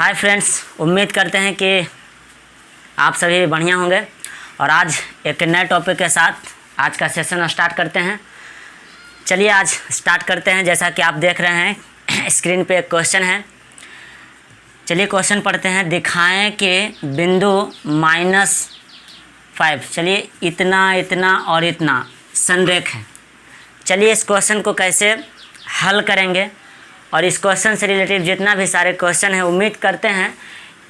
Hi friends, उम्मीद करते हैं कि आप सभी बढ़िया होंगे। और आज एक नए टॉपिक के साथ आज का सेशन स्टार्ट करते हैं। चलिए आज स्टार्ट करते हैं। जैसा कि आप देख रहे हैं स्क्रीन पे एक क्वेश्चन है। चलिए क्वेश्चन पढ़ते हैं। दिखाएं कि बिंदु -5, चलिए इतना इतना और इतना संरेख है। चलिए इस क्वेश्चन को कैसे हल करेंगे और इस क्वेश्चन से रिलेटेड जितना भी सारे क्वेश्चन हैं, उम्मीद करते हैं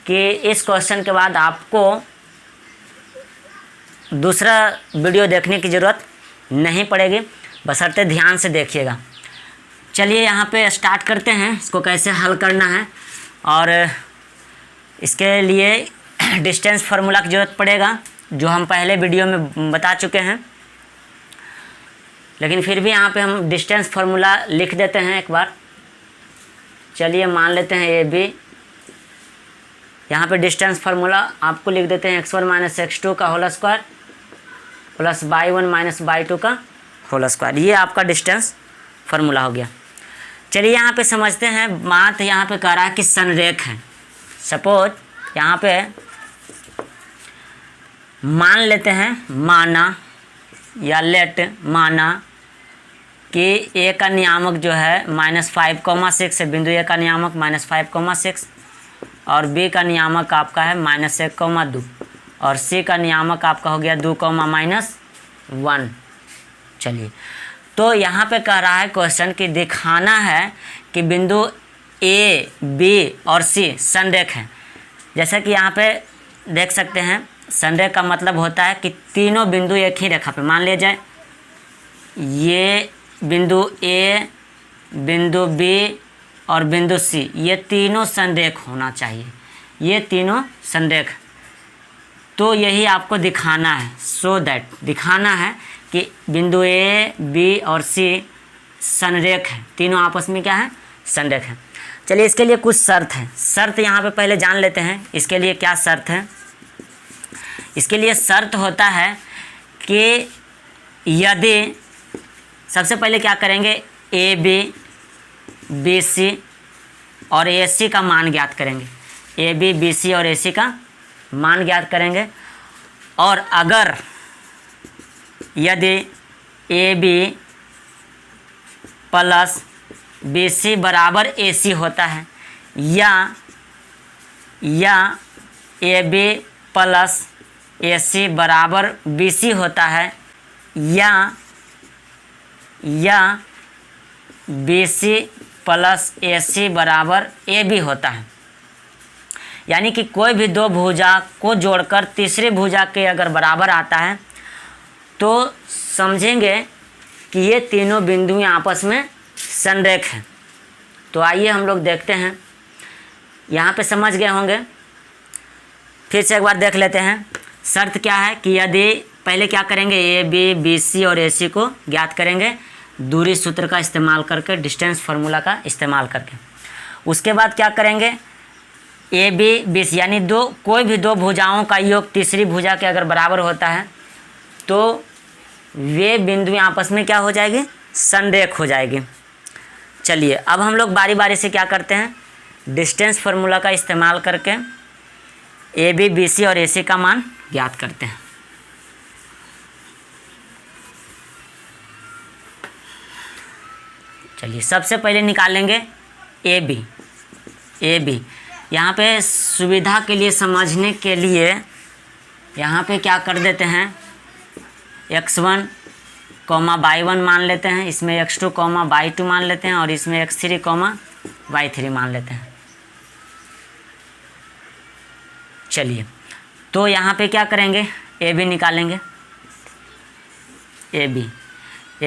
कि इस क्वेश्चन के बाद आपको दूसरा वीडियो देखने की ज़रूरत नहीं पड़ेगी, बशर्ते ध्यान से देखिएगा। चलिए यहाँ पे स्टार्ट करते हैं इसको कैसे हल करना है। और इसके लिए डिस्टेंस फार्मूला की ज़रूरत पड़ेगा, जो हम पहले वीडियो में बता चुके हैं, लेकिन फिर भी यहाँ पे हम डिस्टेंस फार्मूला लिख देते हैं एक बार। चलिए मान लेते हैं ए बी। यहाँ पे डिस्टेंस फार्मूला आपको लिख देते हैं x1 माइनस x2 का whole square plus y1 minus y2 का होल स्क्वायर। ये आपका डिस्टेंस फार्मूला हो गया। चलिए यहाँ पे समझते हैं। बात यहाँ पे कह रहा है कि संरेख है। सपोज यहाँ पे मान लेते हैं, माना या लेट माना कि ए का नियामक जो है -5,6 है। बिंदु ए का नियामक -5,6 और बी का नियामक आपका है -1,2 और सी का नियामक आपका हो गया 2,-1। चलिए तो यहाँ पे कह रहा है क्वेश्चन कि दिखाना है कि बिंदु ए बी और सी संरेख है। जैसा कि यहाँ पे देख सकते हैं, संरेख का मतलब होता है कि तीनों बिंदु एक ही रेखा पे, मान लिया जाए ये बिंदु ए, बिंदु बी और बिंदु सी, ये तीनों संरेख होना चाहिए। ये तीनों संरेख, तो यही आपको दिखाना है। सो दैट दिखाना है कि बिंदु ए बी और सी संरेख है, तीनों आपस में क्या है, संरेख है। चलिए इसके लिए कुछ शर्त है। शर्त यहाँ पे पहले जान लेते हैं। इसके लिए क्या शर्त है? इसके लिए शर्त होता है कि यदि सबसे पहले क्या करेंगे, ए बी बी सी और ए सी का मान ज्ञात करेंगे। ए बी बी सी और ए सी का मान ज्ञात करेंगे। और अगर यदि A B plus B C बराबर ए सी होता है, या ए बी प्लस ए सी बराबर बी सी होता है, या बी सी प्लस ए सी बराबर ए बी होता है, यानी कि कोई भी दो भुजा को जोड़कर तीसरी भुजा के अगर बराबर आता है तो समझेंगे कि ये तीनों बिंदुएं आपस में संरेख हैं। तो आइए हम लोग देखते हैं। यहाँ पे समझ गए होंगे, फिर से एक बार देख लेते हैं। शर्त क्या है कि यदि पहले क्या करेंगे, ए बी बी सी और ए सी को ज्ञात करेंगे दूरी सूत्र का इस्तेमाल करके, डिस्टेंस फार्मूला का इस्तेमाल करके। उसके बाद क्या करेंगे, ए बी बी सी यानी कोई भी दो भुजाओं का योग तीसरी भुजा के अगर बराबर होता है तो वे बिंदुएं आपस में क्या हो जाएगी, संरेख हो जाएगी। चलिए अब हम लोग बारी बारी से क्या करते हैं, डिस्टेंस फार्मूला का इस्तेमाल करके ए बी बी सी और ए सी का मान ज्ञात करते हैं। चलिए सबसे पहले निकालेंगे ए बी। यहाँ पे सुविधा के लिए, समझने के लिए यहाँ पे क्या कर देते हैं, x1, y1 मान लेते हैं, इसमें x2, y2 मान लेते हैं और इसमें x3, y3 मान लेते हैं। चलिए तो यहाँ पे क्या करेंगे, ए बी निकालेंगे। ए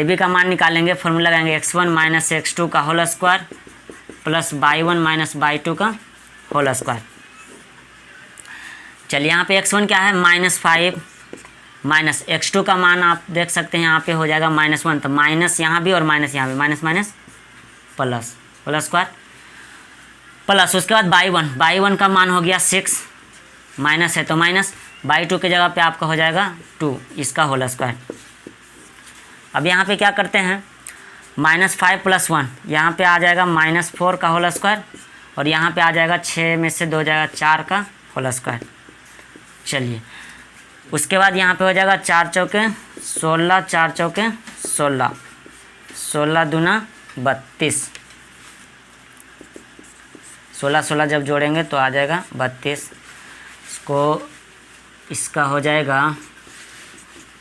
बी का मान निकालेंगे, फॉर्मूला लगाएंगे x1 माइनस x2 का whole square plus y1 minus y2 का होल स्क्वायर। चलिए यहाँ पे x1 क्या है, -5 माइनस x2 का मान आप देख सकते हैं यहाँ पे हो जाएगा -1, तो माइनस यहाँ भी और माइनस यहाँ भी, minus minus plus, whole square plus. उसके बाद y1 का मान हो गया 6, माइनस है तो माइनस, y2 की जगह पे आपका हो जाएगा 2, इसका होल स्क्वायर। अब यहाँ पे क्या करते हैं, -5 + 1 यहाँ पे आ जाएगा -4 का होल स्क्वायर और यहाँ पे आ जाएगा 6 में से 2 जाएगा 4 का होल स्क्वायर। चलिए उसके बाद यहाँ पे हो जाएगा 4 चौके 16, 4 चौके 16, 16 दूना 32, 16 16 जब जोड़ेंगे तो आ जाएगा 32। इसका हो जाएगा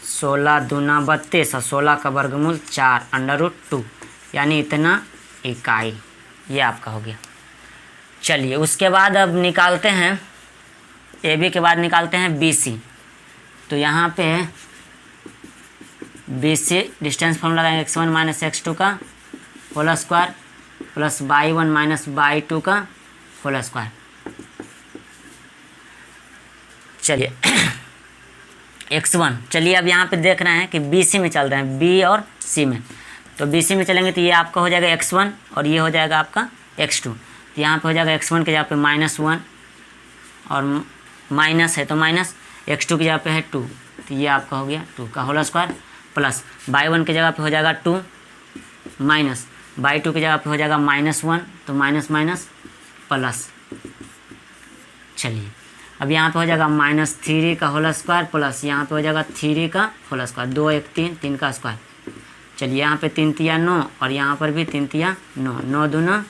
16 दूना 32 और 16 का वर्गमूल 4 √2, यानी इतना इकाई। ये आपका हो गया। चलिए उसके बाद अब निकालते हैं ए बी के बाद निकालते हैं बी सी। तो यहाँ पे बी सी डिस्टेंस फॉर्मूला लगाएंगे x1 माइनस x2 का whole square plus y1 minus y2 का होल स्क्वायर। चलिए x1, चलिए अब यहाँ पे देख रहे हैं कि बी सी में चल रहे हैं, बी और सी में। तो बी सी में चलेंगे तो ये आपका हो जाएगा x1 और ये हो जाएगा आपका x2। तो यहाँ पे हो जाएगा x1 के जगह पे -1 और माइनस है तो माइनस, x2 की जगह पे है 2, तो ये आपका हो गया 2 का होल स्क्वायर प्लस y1 की जगह पे हो जाएगा 2 माइनस y2 की जगह पे हो जाएगा -1, तो माइनस माइनस प्लस। चलिए अब यहाँ पे हो जाएगा -3 का होल स्क्वायर प्लस यहाँ पे हो जाएगा 3 का होल स्क्वायर, 2 1 3, 3 का स्क्वायर। चलिए यहाँ पे 3 तिया 9 और यहाँ पर भी 3 तिया 9, 9 दूना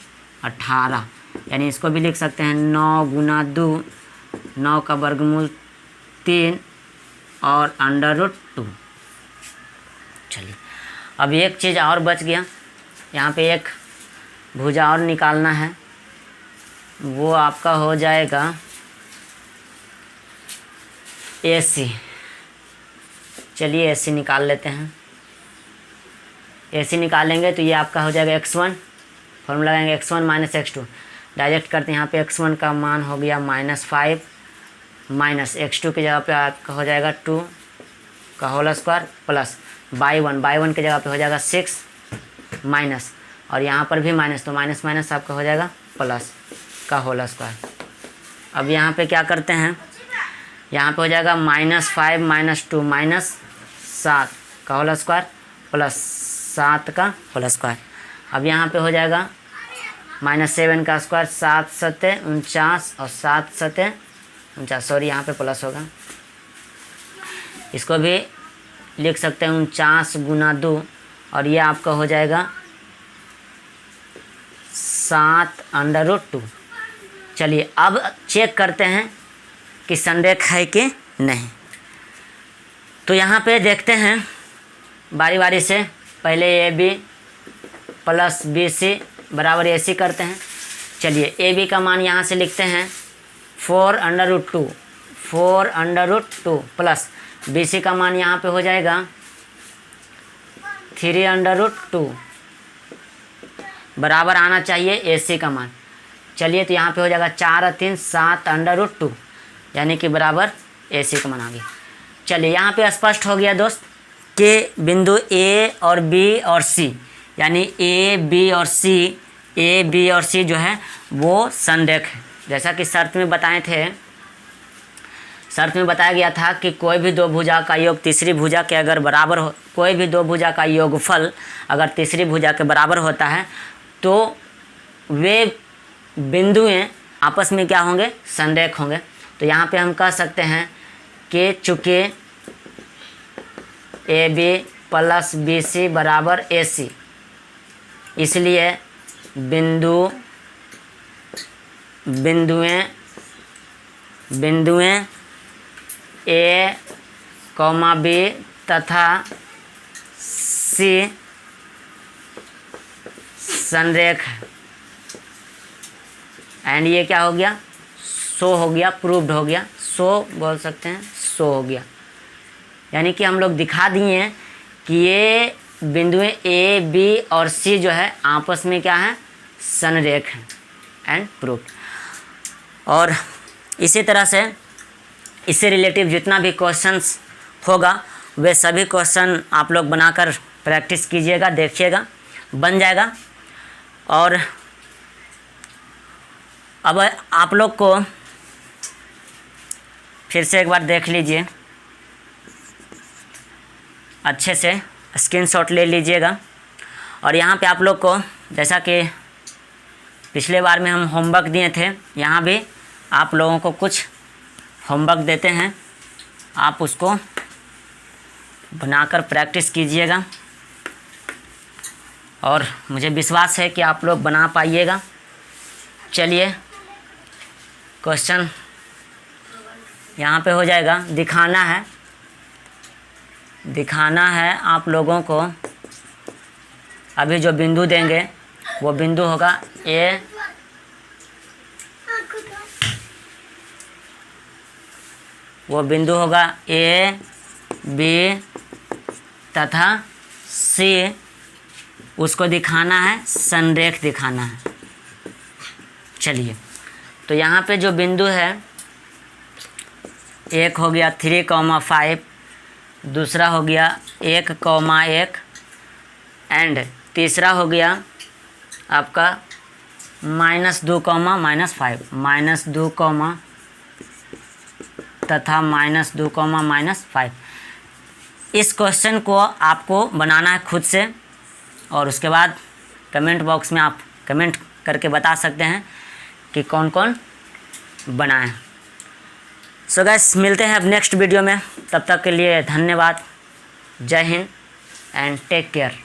18, यानी इसको भी लिख सकते हैं 9 गुना 2, 9 का वर्गमूल 3 और √2। चलिए अब एक चीज़ और बच गया, यहाँ पे एक भुजा और निकालना है, वो आपका हो जाएगा AC। चलिए AC निकाल लेते हैं। AC निकालेंगे तो ये आपका हो जाएगा x1, फॉर्मूला लगाएंगे x1 माइनस x2, डायरेक्ट करते हैं। यहाँ पे x1 का मान हो गया -5 माइनस x2 की जगह पे आपका हो जाएगा 2 का होल स्क्वायर प्लस y1 की जगह पे हो जाएगा 6 माइनस और यहाँ पर भी माइनस, तो माइनस माइनस आपका हो जाएगा प्लस का होल स्क्वायर। अब यहाँ पे क्या करते हैं, यहाँ पे हो जाएगा -5 माइनस 2 -7 का होल स्क्वायर प्लस 7 का होल स्क्वायर। अब यहाँ पे हो जाएगा -7 का स्क्वायर, 7 सते 49 और 7 सते 49, सॉरी यहाँ पे प्लस होगा, इसको भी लिख सकते हैं 49 गुना 2 और ये आपका हो जाएगा 7 √2। चलिए अब चेक करते हैं कि संरेख है कि नहीं। तो यहाँ पे देखते हैं बारी बारी से, पहले AB प्लस BC बराबर AC करते हैं। चलिए AB का मान यहाँ से लिखते हैं 4 √2 प्लस BC का मान यहाँ पे हो जाएगा 3 √2 बराबर आना चाहिए AC का मान। चलिए तो यहाँ पे हो जाएगा 4 और 3 7 √2, यानी कि बराबर AC का मान आ गया। चलिए यहाँ पे स्पष्ट हो गया दोस्त कि बिंदु A और B और C, यानी A B और C जो है वो संरेख है। जैसा कि शर्त में बताए थे, शर्त में बताया गया था कि कोई भी दो भुजा का योग तीसरी भुजा के अगर बराबर हो, कोई भी दो भुजा का योगफल अगर तीसरी भुजा के बराबर होता है तो वे बिंदुएं आपस में क्या होंगे, संरेख होंगे। तो यहाँ पे हम कह सकते हैं कि चूँकि AB प्लस BC बराबर AC, इसलिए बिंदुएं A, B तथा C संरेख है। एंड ये क्या हो गया, शो हो गया, प्रूव्ड हो गया, शो बोल सकते हैं, शो हो गया, यानी कि हम लोग दिखा दिए हैं कि ये बिंदुएं A, B और C जो है आपस में क्या है, संरेख हैं एंड प्रूव्ड। और इसी तरह से इससे रिलेटिव जितना भी क्वेश्चंस होगा वे सभी क्वेश्चन आप लोग बनाकर प्रैक्टिस कीजिएगा, देखिएगा, बन जाएगा। और अब आप लोग को फिर से एक बार देख लीजिए, अच्छे से स्क्रीनशॉट ले लीजिएगा। और यहाँ पे आप लोग को जैसा कि पिछले बार में हम होमवर्क दिए थे, यहाँ भी आप लोगों को कुछ होमवर्क देते हैं, आप उसको बनाकर प्रैक्टिस कीजिएगा और मुझे विश्वास है कि आप लोग बना पाइएगा। चलिए क्वेश्चन यहाँ पे हो जाएगा। दिखाना है आप लोगों को। अभी जो बिंदु देंगे वो बिंदु होगा ए, बी तथा सी। उसको दिखाना है, संरेख दिखाना है। चलिए, तो यहाँ पे जो बिंदु है, एक हो गया 3,5, दूसरा हो गया 1,1 एंड तीसरा हो गया आपका -2, -5, -2 तथा -2, -5। इस क्वेश्चन को आपको बनाना है खुद से और उसके बाद कमेंट बॉक्स में आप कमेंट करके बता सकते हैं कि कौन कौन बनाए। सो गाइस, मिलते हैं अब नेक्स्ट वीडियो में। तब तक के लिए धन्यवाद। जय हिंद एंड टेक केयर।